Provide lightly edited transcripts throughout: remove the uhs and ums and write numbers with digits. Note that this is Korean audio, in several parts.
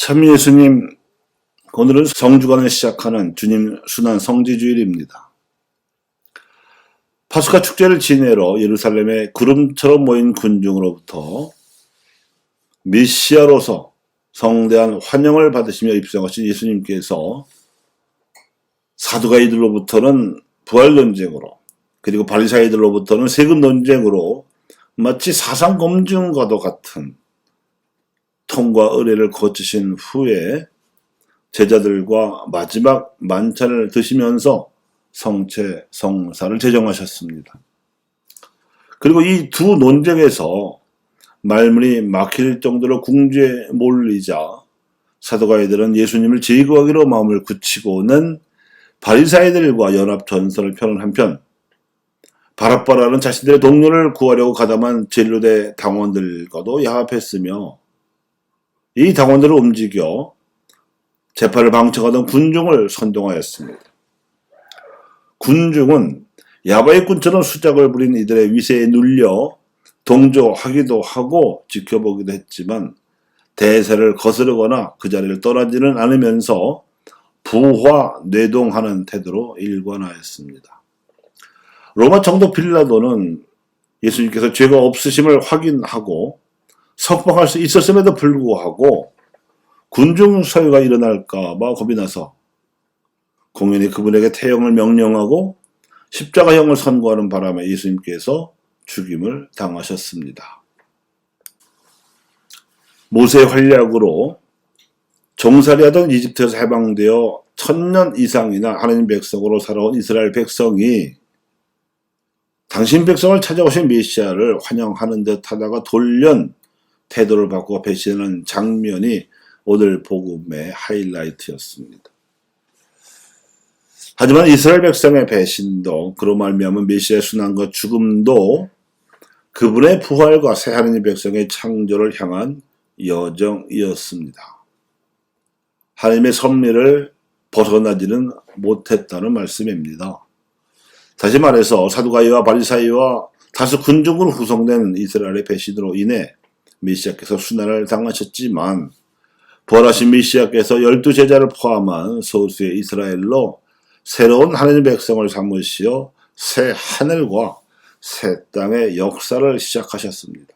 참 예수님, 오늘은 성주간을 시작하는 주님 순환 성지주일입니다. 파스카 축제를 지내러 예루살렘에 구름처럼 모인 군중으로부터 메시아로서 성대한 환영을 받으시며 입성하신 예수님께서 사두가이들로부터는 부활 논쟁으로, 그리고 바리사이들로부터는 세금 논쟁으로 마치 사상 검증과도 같은 통과 의례를 거치신 후에 제자들과 마지막 만찬을 드시면서 성체, 성사를 제정하셨습니다. 그리고 이 두 논쟁에서 말문이 막힐 정도로 궁지에 몰리자 사두가이들은 예수님을 제거하기로 마음을 굳히고는 바리사이들과 연합 전선을 펴는 한편, 바라바라는 자신들의 동료를 구하려고 가담한 젤로대 당원들과도 야합했으며, 이 당원들을 움직여 재판을 방청하던 군중을 선동하였습니다. 군중은 야바이꾼처럼 수작을 부린 이들의 위세에 눌려 동조하기도 하고 지켜보기도 했지만 대세를 거스르거나 그 자리를 떠나지는 않으면서 부화, 뇌동하는 태도로 일관하였습니다. 로마 총독 빌라도는 예수님께서 죄가 없으심을 확인하고 석방할 수 있었음에도 불구하고 군중 서유가 일어날까봐 겁이 나서 공연히 그분에게 태형을 명령하고 십자가형을 선고하는 바람에 예수님께서 죽임을 당하셨습니다. 모세의 활약으로 종살이하던 이집트에서 해방되어 1000년 이상이나 하나님 백성으로 살아온 이스라엘 백성이 당신 백성을 찾아오신 메시아를 환영하는 듯 하다가 돌연 태도를 바꾸어 배신하는 장면이 오늘 복음의 하이라이트였습니다. 하지만 이스라엘 백성의 배신도, 그로 말미암은 메시아의 순환과 죽음도 그분의 부활과 새 하나님 백성의 창조를 향한 여정이었습니다. 하나님의 섭리를 벗어나지는 못했다는 말씀입니다. 다시 말해서 사두가이와 바리사이와 다수 군중으로 구성된 이스라엘의 배신으로 인해 메시아께서 순환을 당하셨지만, 부활하신 메시아께서 12제자를 포함한 소수의 이스라엘로 새로운 하나님 백성을 삼으시어 새 하늘과 새 땅의 역사를 시작하셨습니다.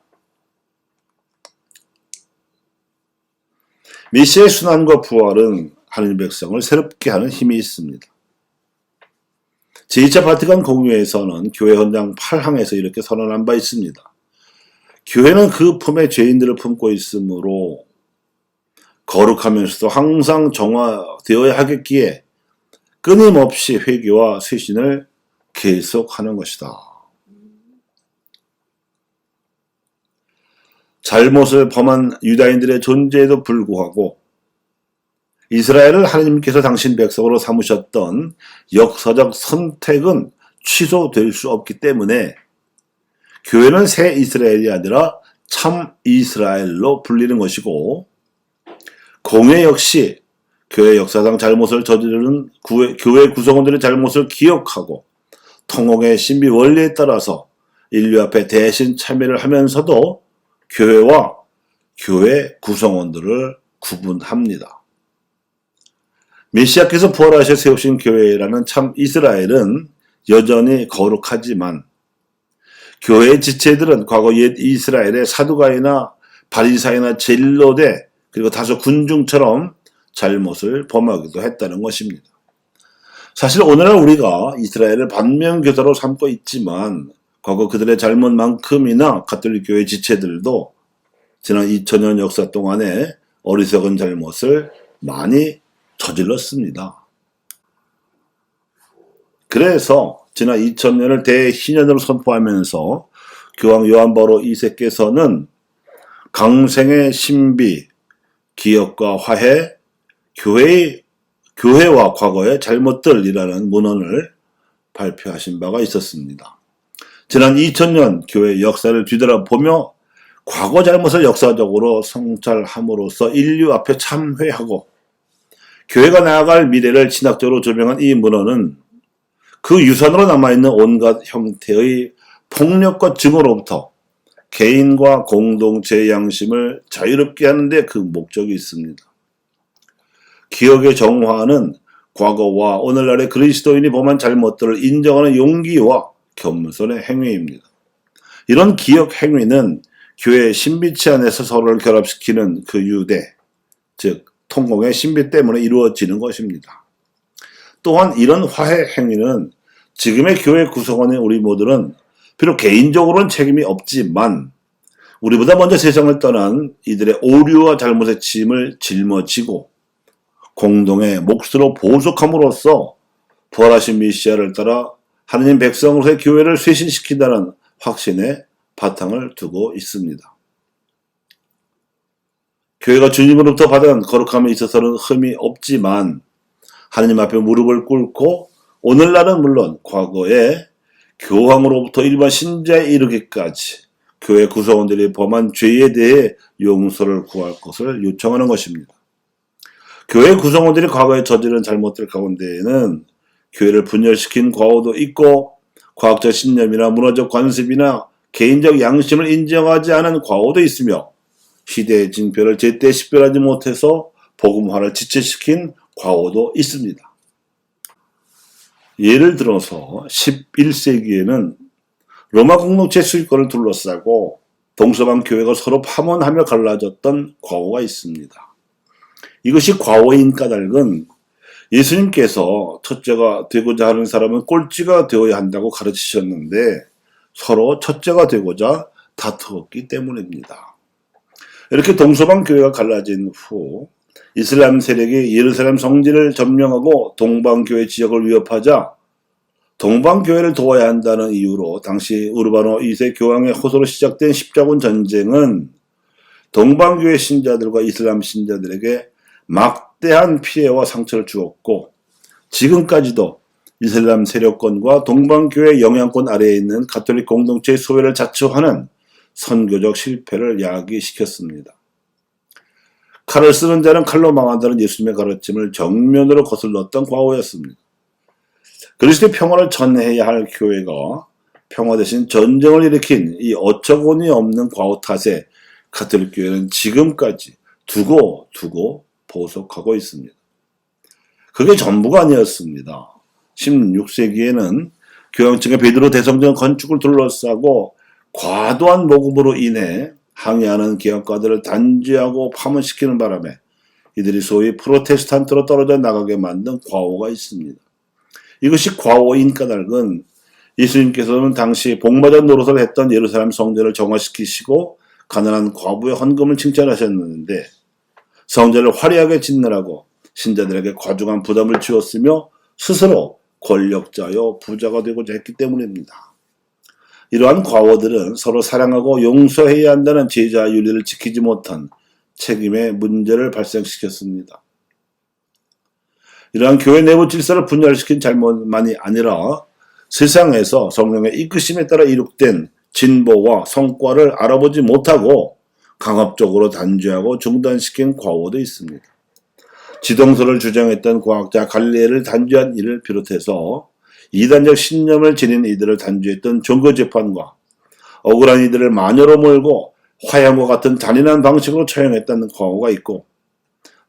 메시아의 순환과 부활은 하나님 백성을 새롭게 하는 힘이 있습니다. 제2차 바티칸 공회에서는 교회 헌장 8항에서 이렇게 선언한 바 있습니다. 교회는 그 품에 죄인들을 품고 있으므로 거룩하면서도 항상 정화되어야 하겠기에 끊임없이 회개와 쇄신을 계속하는 것이다. 잘못을 범한 유다인들의 존재에도 불구하고 이스라엘을 하나님께서 당신 백성으로 삼으셨던 역사적 선택은 취소될 수 없기 때문에 교회는 새 이스라엘이 아니라 참 이스라엘로 불리는 것이고, 공회 역시 교회 역사상 잘못을 저지르는 교회 구성원들의 잘못을 기억하고 통용의 신비 원리에 따라서 인류 앞에 대신 참여를 하면서도 교회와 교회 구성원들을 구분합니다. 메시아께서 부활하셔 세우신 교회라는 참 이스라엘은 여전히 거룩하지만 교회의 지체들은 과거 옛 이스라엘의 사두가이나 바리사이나 젤로대, 그리고 다소 군중처럼 잘못을 범하기도 했다는 것입니다. 사실 오늘날 우리가 이스라엘을 반면교사로 삼고 있지만 과거 그들의 잘못만큼이나 가톨릭 교회 지체들도 지난 2000년 역사 동안에 어리석은 잘못을 많이 저질렀습니다. 그래서 지난 2000년을 대희년으로 선포하면서 교황 요한 바오로 2세께서는 강생의 신비, 기억과 화해, 교회와 과거의 잘못들이라는 문헌을 발표하신 바가 있었습니다. 지난 2000년 교회 역사를 뒤돌아보며 과거 잘못을 역사적으로 성찰함으로써 인류 앞에 참회하고 교회가 나아갈 미래를 신학적으로 조명한 이 문헌은 그 유산으로 남아있는 온갖 형태의 폭력과 증오로부터 개인과 공동체의 양심을 자유롭게 하는 데 그 목적이 있습니다. 기억의 정화는 과거와 오늘날의 그리스도인이 범한 잘못들을 인정하는 용기와 겸손의 행위입니다. 이런 기억 행위는 교회의 신비체 안에서 서로를 결합시키는 그 유대, 즉 통공의 신비 때문에 이루어지는 것입니다. 또한 이런 화해 행위는 지금의 교회 구성원인 우리 모두는 비록 개인적으로는 책임이 없지만 우리보다 먼저 세상을 떠난 이들의 오류와 잘못의 짐을 짊어지고 공동의 몫으로 보속함으로써 부활하신 메시아를 따라 하느님 백성으로서의 교회를 쇄신시킨다는 확신에 바탕을 두고 있습니다. 교회가 주님으로부터 받은 거룩함에 있어서는 흠이 없지만 하느님 앞에 무릎을 꿇고 오늘날은 물론 과거에 교황으로부터 일반 신자에 이르기까지 교회 구성원들이 범한 죄에 대해 용서를 구할 것을 요청하는 것입니다. 교회 구성원들이 과거에 저지른 잘못들 가운데에는 교회를 분열시킨 과오도 있고 과학적 신념이나 문화적 관습이나 개인적 양심을 인정하지 않은 과오도 있으며 시대의 징표를 제때 식별하지 못해서 복음화를 지체시킨 과오도 있습니다. 예를 들어서 11세기에는 로마 공동체 수익권을 둘러싸고 동서방 교회가 서로 파문하며 갈라졌던 과오가 있습니다. 이것이 과오인 까닭은 예수님께서 첫째가 되고자 하는 사람은 꼴찌가 되어야 한다고 가르치셨는데 서로 첫째가 되고자 다투었기 때문입니다. 이렇게 동서방 교회가 갈라진 후 이슬람 세력이 예루살렘 성지를 점령하고 동방교회 지역을 위협하자 동방교회를 도와야 한다는 이유로 당시 우르바노 2세 교황의 호소로 시작된 십자군 전쟁은 동방교회 신자들과 이슬람 신자들에게 막대한 피해와 상처를 주었고 지금까지도 이슬람 세력권과 동방교회 영향권 아래에 있는 가톨릭 공동체의 소외를 자초하는 선교적 실패를 야기시켰습니다. 칼을 쓰는 자는 칼로 망한다는 예수님의 가르침을 정면으로 거슬렀던 과오였습니다. 그리스도의 평화를 전해야 할 교회가 평화 대신 전쟁을 일으킨 이 어처구니 없는 과오 탓에 가톨릭 교회는 지금까지 두고 보속하고 있습니다. 그게 전부가 아니었습니다. 16세기에는 교황 측의 베드로 대성전 건축을 둘러싸고 과도한 모금으로 인해 항의하는 개혁가들을 단죄하고 파문시키는 바람에 이들이 소위 프로테스탄트로 떨어져 나가게 만든 과오가 있습니다. 이것이 과오인 까닭은 예수님께서는 당시 복마전 노릇을 했던 예루살렘 성전을 정화시키시고 가난한 과부의 헌금을 칭찬하셨는데 성전을 화려하게 짓느라고 신자들에게 과중한 부담을 지었으며 스스로 권력자여 부자가 되고자 했기 때문입니다. 이러한 과오들은 서로 사랑하고 용서해야 한다는 제자 윤리를 지키지 못한 책임의 문제를 발생시켰습니다. 이러한 교회 내부 질서를 분열시킨 잘못만이 아니라 세상에서 성령의 이끄심에 따라 이룩된 진보와 성과를 알아보지 못하고 강압적으로 단죄하고 중단시킨 과오도 있습니다. 지동설을 주장했던 과학자 갈릴레이를 단죄한 이를 비롯해서 이단적 신념을 지닌 이들을 단죄했던 종교재판과 억울한 이들을 마녀로 몰고 화양과 같은 잔인한 방식으로 처형했다는 과오가 있고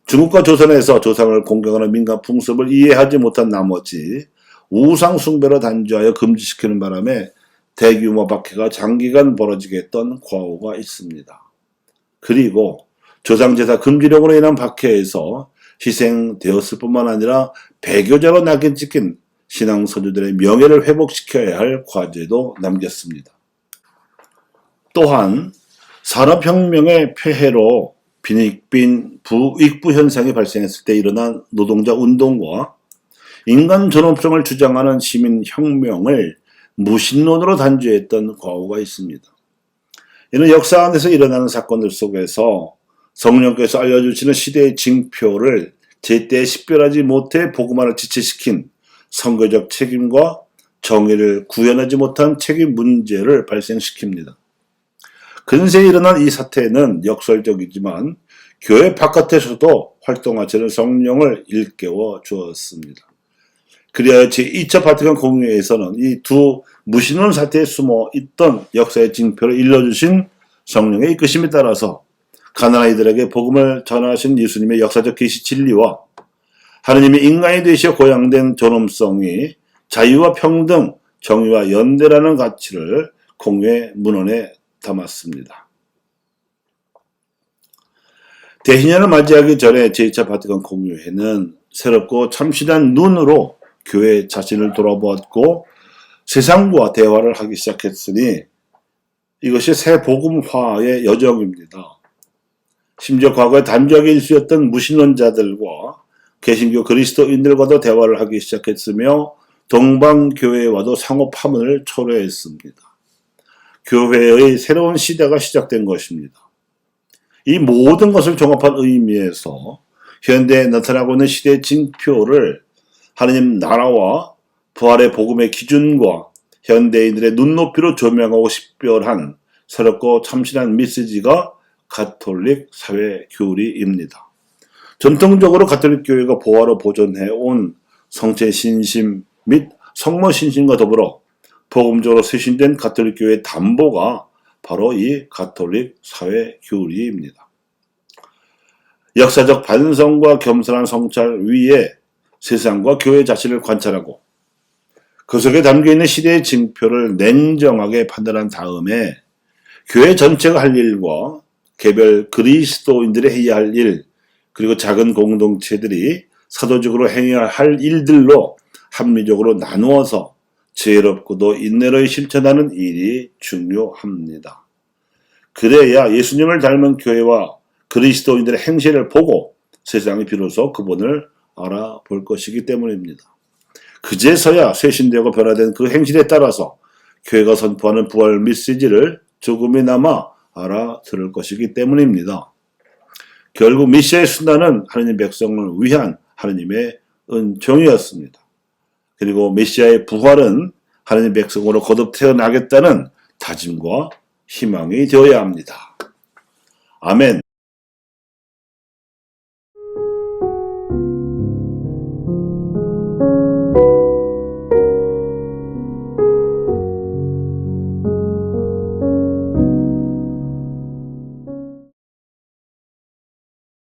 중국과 조선에서 조상을 공경하는 민간 풍습을 이해하지 못한 나머지 우상 숭배로 단죄하여 금지시키는 바람에 대규모 박해가 장기간 벌어지게 했던 과오가 있습니다. 그리고 조상제사 금지령으로 인한 박해에서 희생되었을 뿐만 아니라 배교자로 낙인 찍힌 신앙 선조들의 명예를 회복시켜야 할 과제도 남겼습니다. 또한 산업혁명의 폐해로 빈익빈 부익부 현상이 발생했을 때 일어난 노동자 운동과 인간 존엄성을 주장하는 시민혁명을 무신론으로 단죄했던 과오가 있습니다. 이는 역사 안에서 일어나는 사건들 속에서 성령께서 알려주시는 시대의 징표를 제때 식별하지 못해 복음화를 지체시킨 선교적 책임과 정의를 구현하지 못한 책임 문제를 발생시킵니다. 근세에 일어난 이 사태는 역설적이지만 교회 바깥에서도 활동하시는 성령을 일깨워 주었습니다. 그리하여 제2차 바티칸 공의회에서는 이 두 무신론 사태에 숨어 있던 역사의 징표를 일러주신 성령의 이끄심에 따라서 가난한 이들에게 복음을 전하신 예수님의 역사적 계시 진리와 하느님이 인간이 되시어 고양된 존엄성이 자유와 평등, 정의와 연대라는 가치를 공유의 문헌에 담았습니다. 대신년을 맞이하기 전에 제2차 바티칸 공유회는 새롭고 참신한 눈으로 교회 자신을 돌아보았고 세상과 대화를 하기 시작했으니 이것이 새 복음화의 여정입니다. 심지어 과거에 단적의 일수였던 무신론자들과 개신교 그리스도인들과도 대화를 하기 시작했으며 동방교회와도 상호 파문을 초래했습니다. 교회의 새로운 시대가 시작된 것입니다. 이 모든 것을 종합한 의미에서 현대에 나타나고 있는 시대의 징표를 하느님 나라와 부활의 복음의 기준과 현대인들의 눈높이로 조명하고 식별한 새롭고 참신한 메시지가 가톨릭 사회 교리입니다. 전통적으로 가톨릭 교회가 보화로 보존해온 성체 신심 및 성모 신심과 더불어 복음적으로 쇄신된 가톨릭 교회의 담보가 바로 이 가톨릭 사회 교리입니다. 역사적 반성과 겸손한 성찰 위에 세상과 교회 자신을 관찰하고 그 속에 담겨있는 시대의 징표를 냉정하게 판단한 다음에 교회 전체가 할 일과 개별 그리스도인들이 해야 할 일, 그리고 작은 공동체들이 사도적으로 행해야 할 일들로 합리적으로 나누어서 지혜롭고도 인내로 실천하는 일이 중요합니다. 그래야 예수님을 닮은 교회와 그리스도인들의 행실을 보고 세상이 비로소 그분을 알아볼 것이기 때문입니다. 그제서야 쇄신되고 변화된 그 행실에 따라서 교회가 선포하는 부활 메시지를 조금이나마 알아들을 것이기 때문입니다. 결국 메시아의 순환은 하느님 백성을 위한 하느님의 은총이었습니다. 그리고 메시아의 부활은 하느님 백성으로 거듭 태어나겠다는 다짐과 희망이 되어야 합니다. 아멘.